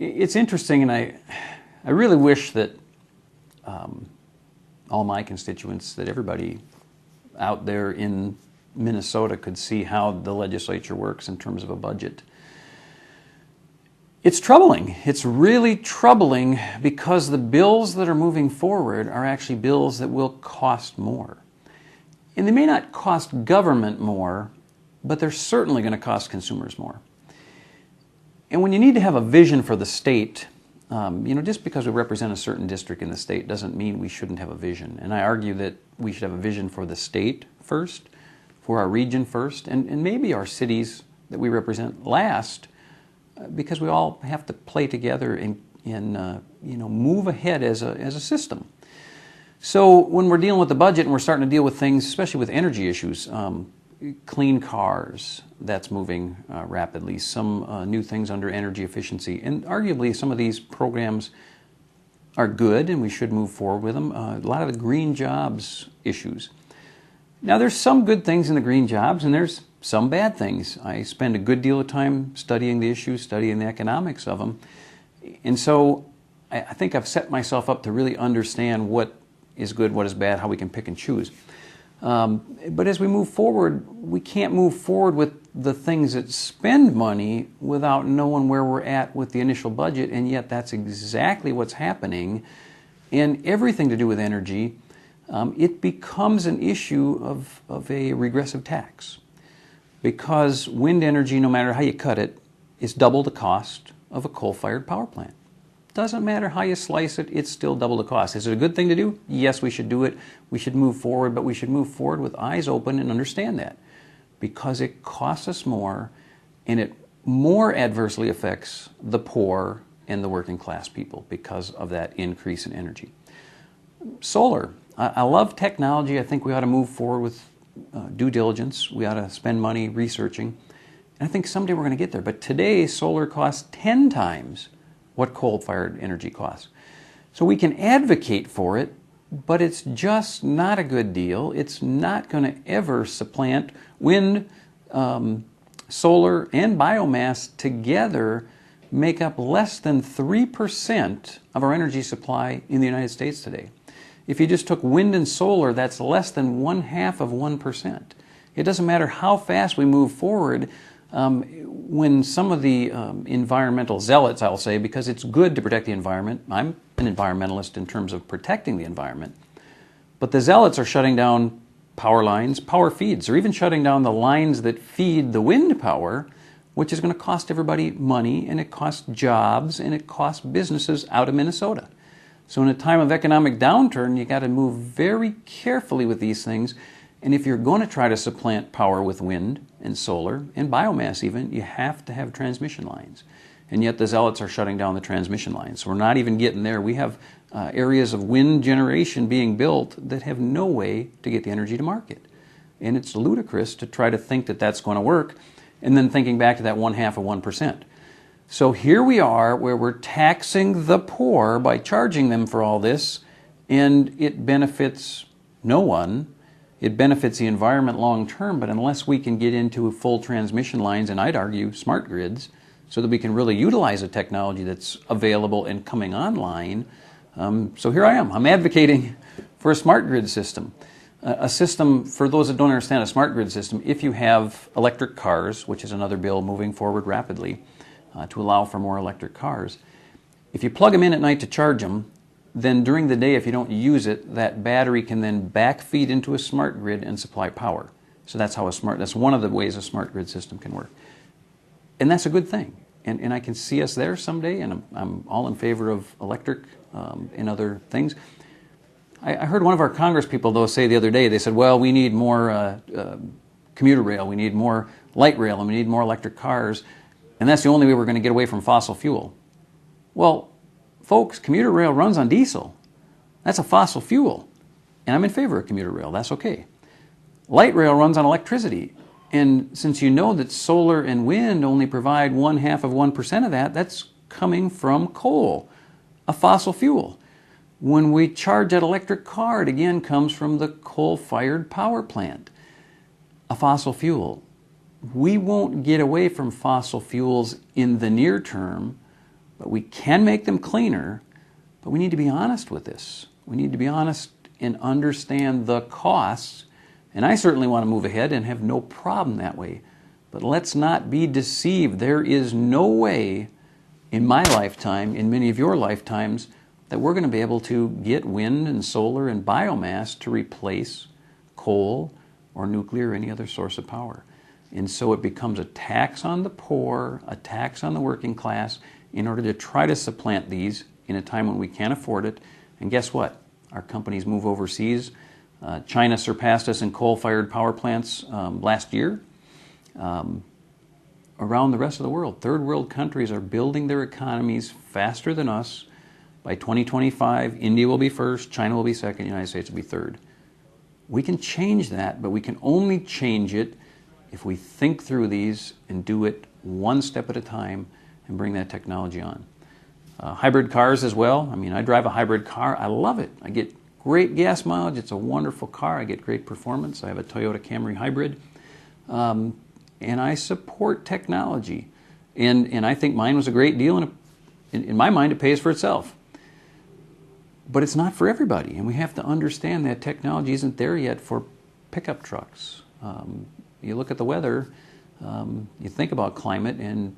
It's interesting, and I really wish that all my constituents, that everybody out there in Minnesota could see how the legislature works in terms of a budget. It's troubling. It's really troubling because the bills that are moving forward are actually bills that will cost more. And they may not cost government more, but they're certainly going to cost consumers more. And when you need to have a vision for the state, just because we represent a certain district in the state doesn't mean we shouldn't have a vision. And I argue that we should have a vision for the state first, for our region first, and maybe our cities that we represent last, because we all have to play together and move ahead as a system. So when we're dealing with the budget and we're starting to deal with things, especially with energy issues, clean cars, that's moving rapidly, some new things under energy efficiency, and arguably some of these programs are good and we should move forward with them. A lot of the green jobs issues. Now there's some good things in the green jobs and there's some bad things. I spend a good deal of time studying the issues, studying the economics of them, and so I think I've set myself up to really understand what is good, what is bad, how we can pick and choose. But as we move forward, we can't move forward with the things that spend money without knowing where we're at with the initial budget, and yet that's exactly what's happening. And everything to do with energy, it becomes an issue of a regressive tax. Because wind energy, no matter how you cut it, is double the cost of a coal-fired power plant. Doesn't matter how you slice it, it's still double the cost. Is it a good thing to do? Yes, we should do it. We should move forward, but we should move forward with eyes open and understand that. Because it costs us more, and it more adversely affects the poor and the working class people because of that increase in energy. Solar. I love technology. I think we ought to move forward with due diligence. We ought to spend money researching. And I think someday we're going to get there. But today, solar costs 10 times what coal-fired energy costs. So we can advocate for it, but it's just not a good deal. It's not going to ever supplant wind, solar, and biomass together make up less than 3% of our energy supply in the United States today. If you just took wind and solar, that's less than 1/2%. It doesn't matter how fast we move forward. When some of the environmental zealots, I'll say, because it's good to protect the environment. I'm an environmentalist in terms of protecting the environment. But the zealots are shutting down power lines, power feeds, or even shutting down the lines that feed the wind power, which is going to cost everybody money, and it costs jobs, and it costs businesses out of Minnesota. So in a time of economic downturn, you got to move very carefully with these things. And if you're going to try to supplant power with wind and solar and biomass even, you have to have transmission lines. And yet the zealots are shutting down the transmission lines. So we're not even getting there. We have areas of wind generation being built that have no way to get the energy to market. And it's ludicrous to try to think that that's going to work, and then thinking back to that 1/2%. So here we are where we're taxing the poor by charging them for all this, and it benefits no one. It benefits the environment long term, but unless we can get into full transmission lines, and I'd argue smart grids, so that we can really utilize a technology that's available and coming online. So here I am. I'm advocating for a smart grid system. A system, for those that don't understand a smart grid system, if you have electric cars, which is another bill moving forward rapidly to allow for more electric cars, if you plug them in at night to charge them, then during the day, if you don't use it, that battery can then backfeed into a smart grid and supply power. So that's one of the ways a smart grid system can work. And that's a good thing. And I can see us there someday, and I'm all in favor of electric and other things. I heard one of our Congress people, though, say the other day, they said, well, we need more commuter rail, we need more light rail, and we need more electric cars, and that's the only way we're going to get away from fossil fuel. Well, folks, commuter rail runs on diesel. That's a fossil fuel. And I'm in favor of commuter rail. That's okay. Light rail runs on electricity. And since you know that solar and wind only provide 1/2% of that, that's coming from coal, a fossil fuel. When we charge that electric car, it again comes from the coal-fired power plant, a fossil fuel. We won't get away from fossil fuels in the near term, But we can make them cleaner, but we need to be honest with this. We need to be honest and understand the costs. And I certainly want to move ahead and have no problem that way. But let's not be deceived. There is no way in my lifetime, in many of your lifetimes, that we're going to be able to get wind and solar and biomass to replace coal or nuclear or any other source of power. And so it becomes a tax on the poor, a tax on the working class, in order to try to supplant these in a time when we can't afford it. And guess what? Our companies move overseas. China surpassed us in coal-fired power plants last year. Around the rest of the world, third world countries are building their economies faster than us. By 2025, India will be first, China will be second, the United States will be third. We can change that, but we can only change it if we think through these and do it one step at a time and bring that technology on. Hybrid cars as well. I mean, I drive a hybrid car. I love it. I get great gas mileage. It's a wonderful car. I get great performance. I have a Toyota Camry hybrid. And I support technology. And I think mine was a great deal. And in my mind, it pays for itself. But it's not for everybody. And we have to understand that technology isn't there yet for pickup trucks. You look at the weather, you think about climate, and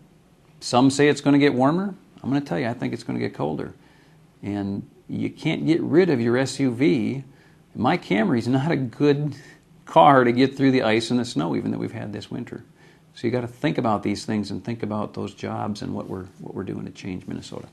some say it's going to get warmer. I'm going to tell you, I think it's going to get colder. And you can't get rid of your SUV. My Camry's not a good car to get through the ice and the snow, even that we've had this winter. So you got to think about these things and think about those jobs and what we're doing to change Minnesota.